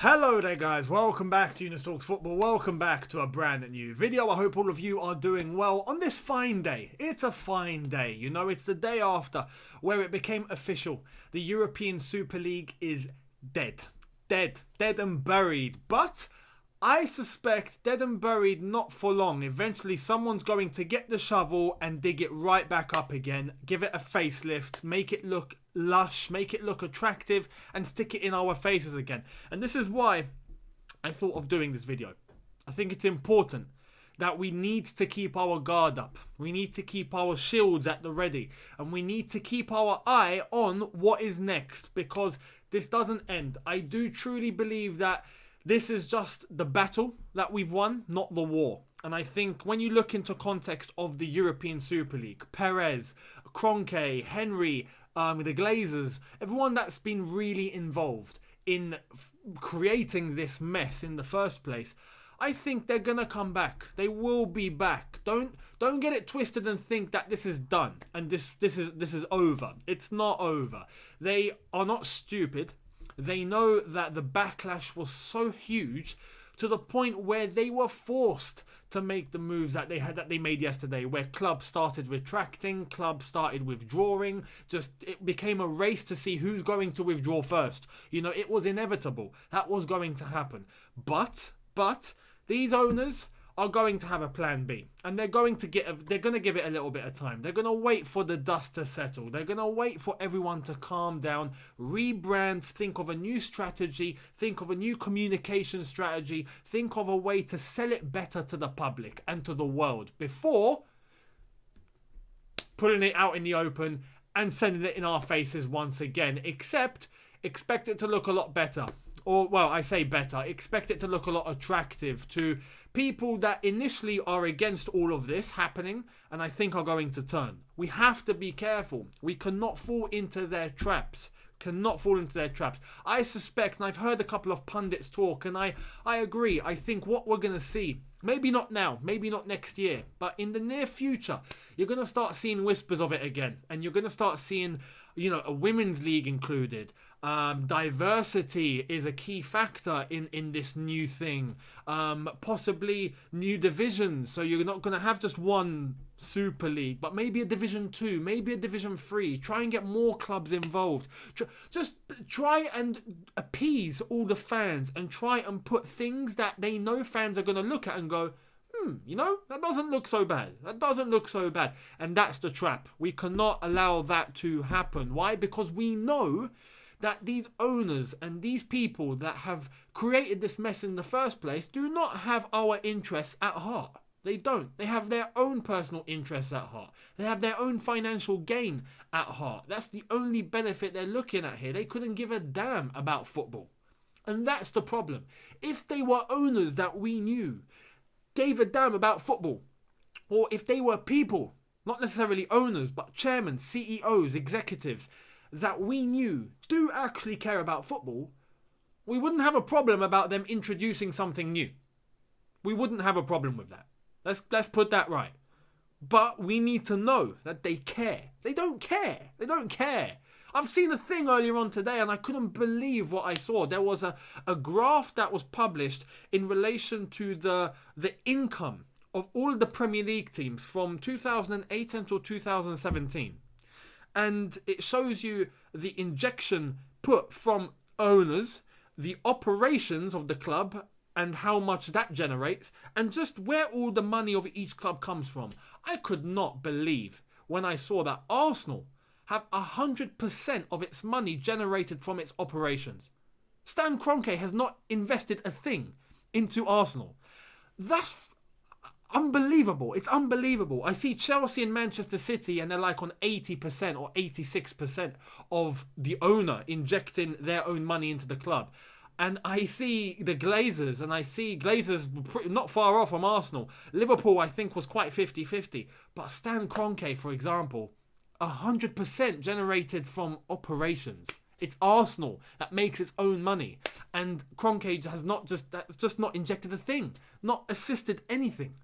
Hello there guys, welcome back to Younes Talks Football, welcome back to a brand new video. I hope all of you are doing well on this fine day. It's a fine day, you know, it's the day after where it became official. The European Super League is dead and buried, but I suspect dead and buried not for long. Eventually someone's going to get the shovel and dig it right back up again, give it a facelift, make it look lush, make it look attractive and stick it in our faces again. And this is why I thought of doing this video. I think it's important that we need to keep our guard up. We need to keep our shields at the ready. And we need to keep our eye on what is next, because this doesn't end. I do truly believe that this is just the battle that we've won, not the war. And I think when you look into context of the European Super League, Perez, Kroenke, Henry, the Glazers, everyone that's been really involved in creating this mess in the first place, I think they're gonna come back. They will be back. Don't get it twisted and think that this is done and this is over. It's not over. They are not stupid. They know that the backlash was so huge to the point where they were forced to make the moves that they made yesterday, where clubs started retracting, clubs started withdrawing. It became a race to see who's going to withdraw first. You know, it was inevitable. That was going to happen. But these owners are going to have a plan B, and they're going to give it a little bit of time. They're going to wait for the dust to settle. They're going to wait for everyone to calm down, rebrand, think of a new strategy, think of a new communication strategy, think of a way to sell it better to the public and to the world before putting it out in the open and sending it in our faces once again. Except, expect it to look a lot better. Or, well, I say better. Expect it to look a lot attractive to people that initially are against all of this happening and I think are going to turn. We have to be careful. We cannot fall into their traps. I suspect, and I've heard a couple of pundits talk, and I agree. I think what we're going to see, maybe not now, maybe not next year, but in the near future, you're going to start seeing whispers of it again. And you're going to start seeing, you know, a women's league included. Diversity is a key factor in this new thing. Possibly new divisions. So you're not going to have just one Super League, but maybe a Division 2, maybe a Division 3. Try and get more clubs involved. Just try and appease all the fans and try and put things that they know fans are going to look at and go, you know, that doesn't look so bad. And that's the trap. We cannot allow that to happen. Why? Because we know that these owners and these people that have created this mess in the first place do not have our interests at heart. They don't. They have their own personal interests at heart. They have their own financial gain at heart. That's the only benefit they're looking at here. They couldn't give a damn about football. And that's the problem. If they were owners that we knew gave a damn about football, or if they were people, not necessarily owners, but chairmen, CEOs, executives, that we knew do actually care about football, we wouldn't have a problem about them introducing something new. We wouldn't have a problem with that. Let's put that right. But we need to know that they care. They don't care. I've seen a thing earlier on today and I couldn't believe what I saw. There was a graph that was published in relation to the income of all the Premier League teams from 2008 until 2017. And it shows you the injection put from owners, the operations of the club, and how much that generates, and just where all the money of each club comes from. I could not believe when I saw that Arsenal have 100% of its money generated from its operations. Stan Kroenke has not invested a thing into Arsenal. That's unbelievable. It's unbelievable. I see Chelsea and Manchester City and they're like on 80% or 86% of the owner injecting their own money into the club. And I see the Glazers, and I see Glazers not far off from Arsenal. Liverpool, I think, was quite 50-50. But Stan Kroenke, for example, 100% generated from operations. It's Arsenal that makes its own money. And Kroenke has just not injected a thing. Not assisted anything.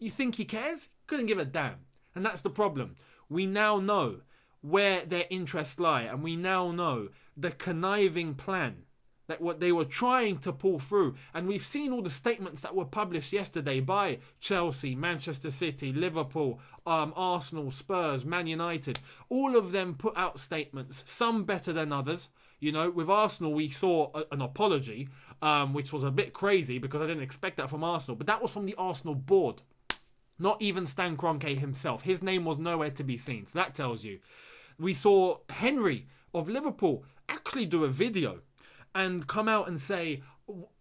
You think he cares? Couldn't give a damn. And that's the problem. We now know where their interests lie. And we now know the conniving plan that what they were trying to pull through. And we've seen all the statements that were published yesterday by Chelsea, Manchester City, Liverpool, Arsenal, Spurs, Man United. All of them put out statements, some better than others. You know, with Arsenal, we saw an apology, which was a bit crazy because I didn't expect that from Arsenal. But that was from the Arsenal board. Not even Stan Kroenke himself. His name was nowhere to be seen. So that tells you. We saw Henry of Liverpool actually do a video and come out and say,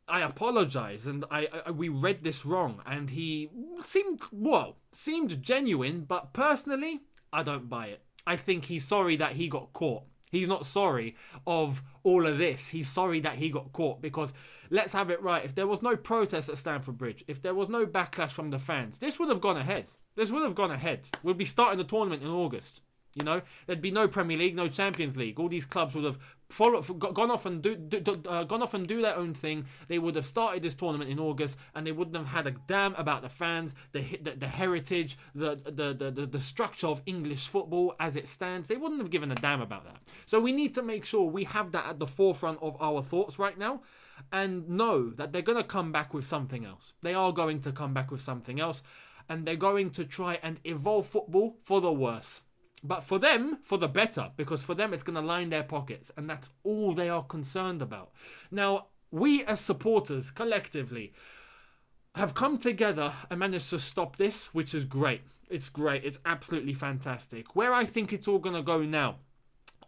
I apologize and we read this wrong. And he seemed genuine, but personally, I don't buy it. I think he's sorry that he got caught. He's not sorry of all of this. He's sorry that he got caught because, let's have it right, if there was no protest at Stamford Bridge, if there was no backlash from the fans, this would have gone ahead. We'd be starting the tournament in August. You know, there'd be no Premier League, no Champions League. All these clubs would have gone off and do their own thing. They would have started this tournament in August, and they wouldn't have had a damn about the fans, the heritage, the structure of English football as it stands. They wouldn't have given a damn about that. So we need to make sure we have that at the forefront of our thoughts right now, and know that they're going to come back with something else. They are going to come back with something else, and they're going to try and evolve football for the worse. But for them, for the better, because for them it's going to line their pockets, and that's all they are concerned about. Now, we as supporters, collectively, have come together and managed to stop this, which is great. It's great. It's absolutely fantastic. Where I think it's all going to go now,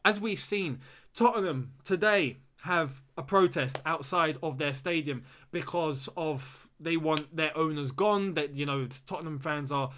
as we've seen, Tottenham today have a protest outside of their stadium because of they want their owners gone. That, you know, Tottenham fans are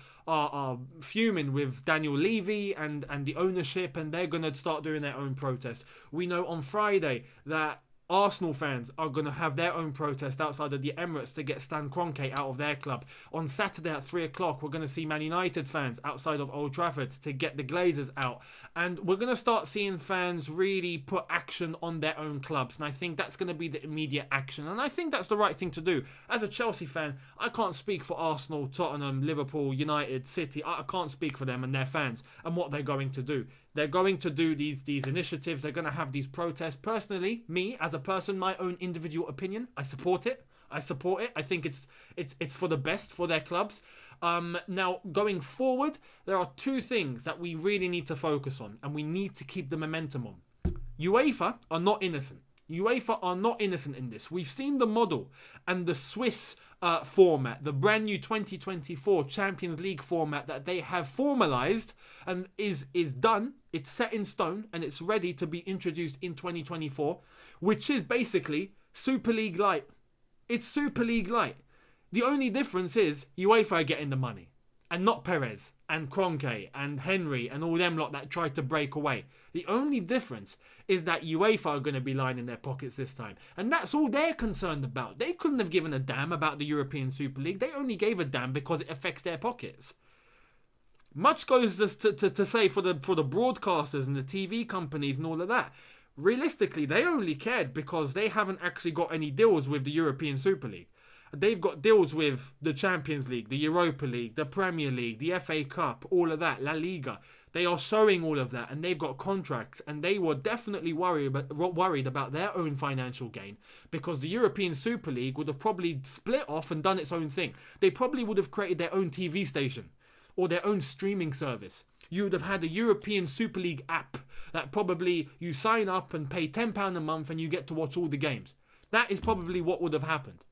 fuming with Daniel Levy and the ownership, and they're going to start doing their own protest. We know on Friday that Arsenal fans are going to have their own protest outside of the Emirates to get Stan Kroenke out of their club. On Saturday at 3 o'clock, we're going to see Man United fans outside of Old Trafford to get the Glazers out. And we're going to start seeing fans really put action on their own clubs. And I think that's going to be the immediate action. And I think that's the right thing to do. As a Chelsea fan, I can't speak for Arsenal, Tottenham, Liverpool, United, City. I can't speak for them and their fans and what they're going to do. They're going to do these initiatives. They're going to have these protests. Personally, me, as a person, my own individual opinion, I support it. I think it's for the best for their clubs. Now, going forward, there are two things that we really need to focus on, and we need to keep the momentum on. UEFA are not innocent. UEFA are not innocent in this. We've seen the model and the Swiss format, the brand new 2024 Champions League format that they have formalized and is done. It's set in stone and it's ready to be introduced in 2024, which is basically Super League Lite. It's Super League Lite. The only difference is UEFA are getting the money, and not Perez and Kroenke and Henry and all them lot that tried to break away. The only difference is that UEFA are going to be lining their pockets this time. And that's all they're concerned about. They couldn't have given a damn about the European Super League. They only gave a damn because it affects their pockets. Much goes to say for the broadcasters and the TV companies and all of that. Realistically, they only cared because they haven't actually got any deals with the European Super League. They've got deals with the Champions League, the Europa League, the Premier League, the FA Cup, all of that, La Liga. They are showing all of that, and they've got contracts, and they were definitely worried about their own financial gain, because the European Super League would have probably split off and done its own thing. They probably would have created their own TV station or their own streaming service. You would have had a European Super League app that probably you sign up and pay £10 a month and you get to watch all the games. That is probably what would have happened.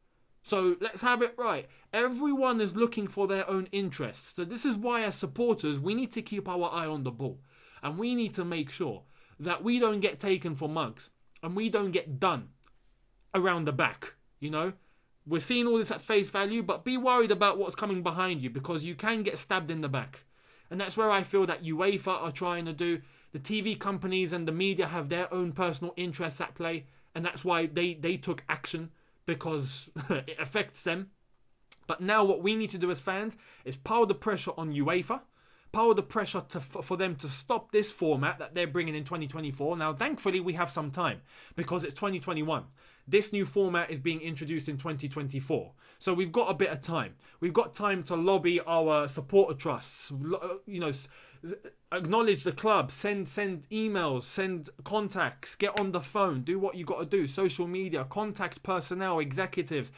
So let's have it right. Everyone is looking for their own interests. So this is why, as supporters, we need to keep our eye on the ball. And we need to make sure that we don't get taken for mugs. And we don't get done around the back. You know? We're seeing all this at face value, but be worried about what's coming behind you, because you can get stabbed in the back. And that's where I feel that UEFA are trying to do. The TV companies and the media have their own personal interests at play. And that's why they took action, because it affects them. But now what we need to do as fans is pile the pressure on UEFA, pile the pressure for them to stop this format that they're bringing in 2024. Now, thankfully, we have some time, because it's 2021. this new format is being introduced in 2024. So we've got a bit of time. We've got time to lobby our supporter trusts, acknowledge the club, send emails, send contacts, get on the phone, do what you got to do, social media, contact personnel, executives,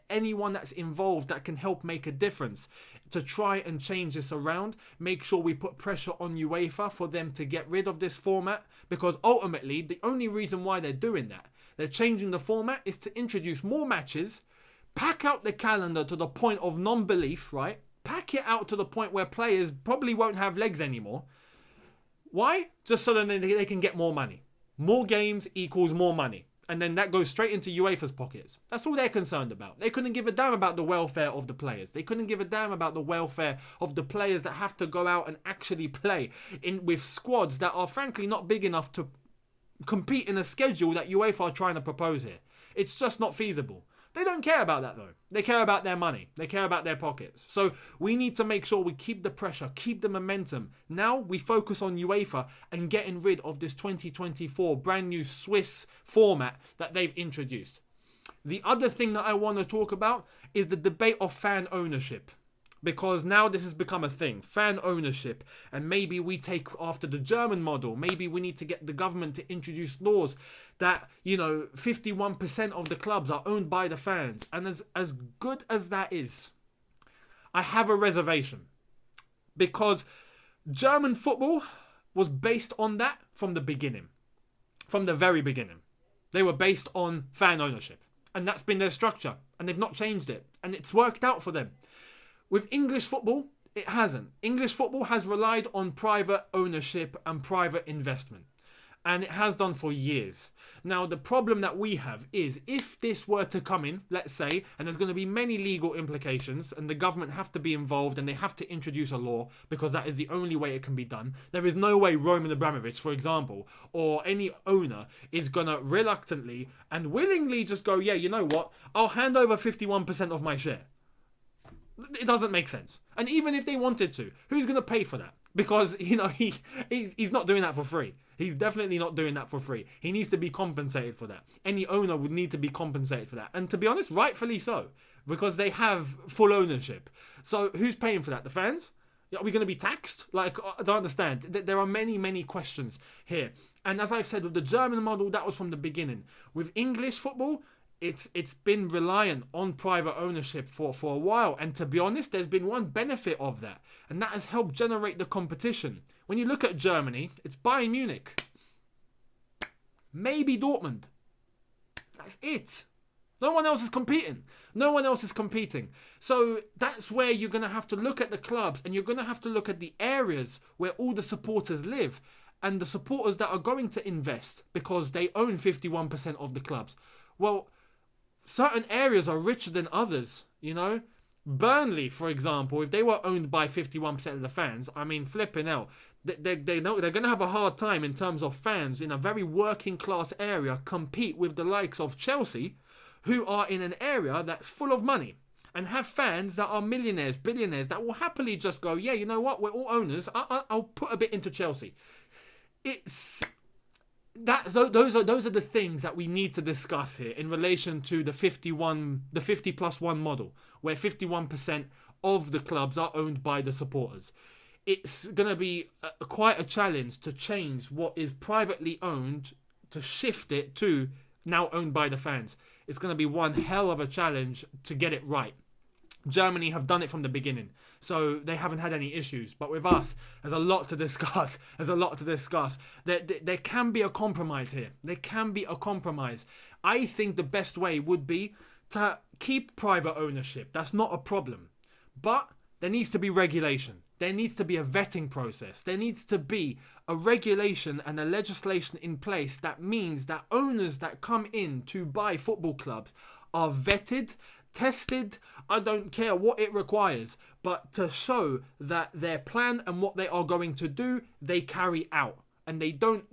anyone that's involved that can help make a difference to try and change this around. Make sure we put pressure on UEFA for them to get rid of this format, because ultimately the only reason why they're doing that, they're changing the format, is to introduce more matches, pack out the calendar to the point of non-belief, right? Pack it out to the point where players probably won't have legs anymore. Why? Just so that they can get more money. More games equals more money. And then that goes straight into UEFA's pockets. That's all they're concerned about. They couldn't give a damn about the welfare of the players. They couldn't give a damn about the welfare of the players that have to go out and actually play with squads that are frankly not big enough to compete in a schedule that UEFA are trying to propose here. It's just not feasible. They don't care about that though. They care about their money. They care about their pockets. So we need to make sure we keep the pressure, keep the momentum. Now we focus on UEFA and getting rid of this 2024 brand new Swiss format that they've introduced. The other thing that I want to talk about is the debate of fan ownership. Because now this has become a thing, fan ownership, and maybe we take after the German model. Maybe we need to get the government to introduce laws that, 51% of the clubs are owned by the fans. And as good as that is, I have a reservation. Because German football was based on that from the beginning. From the very beginning. They were based on fan ownership. And that's been their structure. And they've not changed it. And it's worked out for them. With English football, it hasn't. English football has relied on private ownership and private investment. And it has done for years. Now, the problem that we have is if this were to come in, let's say, and there's going to be many legal implications and the government have to be involved and they have to introduce a law because that is the only way it can be done. There is no way Roman Abramovich, for example, or any owner is going to reluctantly and willingly just go, yeah, you know what? I'll hand over 51% of my share. It doesn't make sense. And even if they wanted to, who's going to pay for that? Because, he's not doing that for free. He's definitely not doing that for free. He needs to be compensated for that. Any owner would need to be compensated for that. And to be honest, rightfully so. Because they have full ownership. So who's paying for that? The fans? Are we going to be taxed? I don't understand. There are many, many questions here. And as I've said, with the German model, that was from the beginning. With English football, it's been reliant on private ownership for a while. And to be honest, there's been one benefit of that. And that has helped generate the competition. When you look at Germany, it's Bayern Munich. Maybe Dortmund. That's it. No one else is competing. No one else is competing. So that's where you're going to have to look at the clubs. And you're going to have to look at the areas where all the supporters live. And the supporters that are going to invest because they own 51% of the clubs. Well, certain areas are richer than others, Burnley, for example, if they were owned by 51% of the fans, flipping out. They're going to have a hard time in terms of fans in a very working class area compete with the likes of Chelsea, who are in an area that's full of money and have fans that are millionaires, billionaires that will happily just go, yeah, you know what, we're all owners. I'll put a bit into Chelsea. Those are the things that we need to discuss here in relation to the 50+1 model, where 51% of the clubs are owned by the supporters. It's going to be quite a challenge to change what is privately owned, to shift it to now owned by the fans. It's going to be one hell of a challenge to get it right. Germany have done it from the beginning, so they haven't had any issues. But with us, there's a lot to discuss. There can be a compromise here. There can be a compromise. I think the best way would be to keep private ownership. That's not a problem. But there needs to be regulation. There needs to be a vetting process. There needs to be a regulation and a legislation in place that means that owners that come in to buy football clubs are vetted, tested. I don't care what it requires, but to show that their plan and what they are going to do, they carry out. And they don't,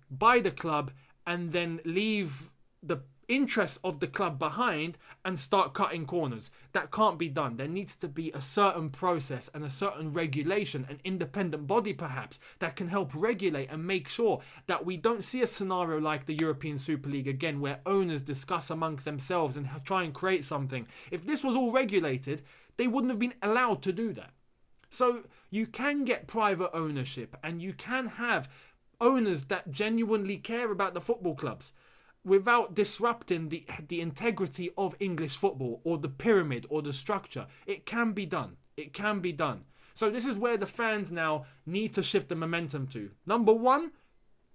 buy the club and then leave the interests of the club behind and start cutting corners. That can't be done. There needs to be a certain process and a certain regulation, an independent body perhaps, that can help regulate and make sure that we don't see a scenario like the European Super League again, where owners discuss amongst themselves and try and create something. If this was all regulated, they wouldn't have been allowed to do that. So you can get private ownership and you can have owners that genuinely care about the football clubs without disrupting the integrity of English football or the pyramid or the structure. It can be done. It can be done. So this is where the fans now need to shift the momentum to. Number one,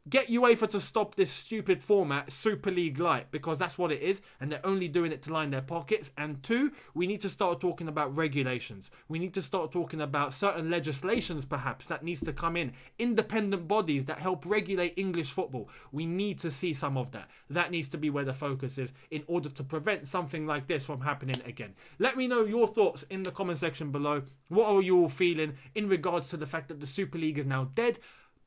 get UEFA to stop this stupid format, Super League Lite, because that's what it is, and they're only doing it to line their pockets. And two, we need to start talking about regulations. We need to start talking about certain legislations, perhaps, that needs to come in. Independent bodies that help regulate English football. We need to see some of that. That needs to be where the focus is in order to prevent something like this from happening again. Let me know your thoughts in the comment section below. What are you all feeling in regards to the fact that the Super League is now dead?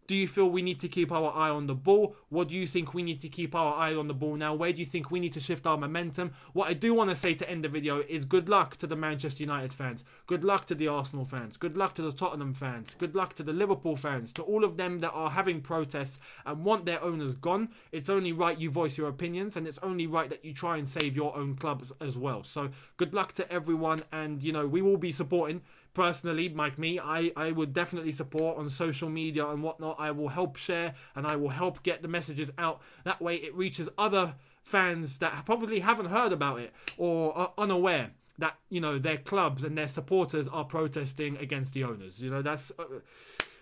Do you feel we need to keep our eye on the ball? What do you think we need to keep our eye on the ball now? Where do you think we need to shift our momentum? What I do want to say to end the video is good luck to the Manchester United fans. Good luck to the Arsenal fans. Good luck to the Tottenham fans. Good luck to the Liverpool fans. To all of them that are having protests and want their owners gone. It's only right you voice your opinions, and it's only right that you try and save your own clubs as well. So good luck to everyone, and you know, we will be supporting. Personally, like me, I would definitely support on social media and whatnot. I will help share and I will help get the messages out. That way it reaches other fans that probably haven't heard about it or are unaware that, you know, their clubs and their supporters are protesting against the owners. You know, that's...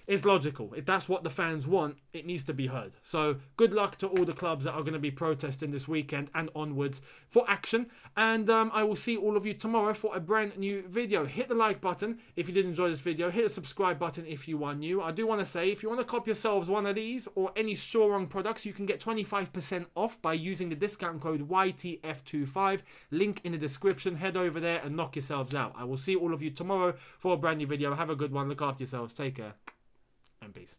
it's logical. If that's what the fans want, it needs to be heard. So good luck to all the clubs that are going to be protesting this weekend and onwards for action. And I will see all of you tomorrow for a brand new video. Hit the like button if you did enjoy this video. Hit the subscribe button if you are new. I do want to say, if you want to cop yourselves one of these or any Shorong products, you can get 25% off by using the discount code YTF25. Link in the description. Head over there and knock yourselves out. I will see all of you tomorrow for a brand new video. Have a good one. Look after yourselves. Take care. And peace.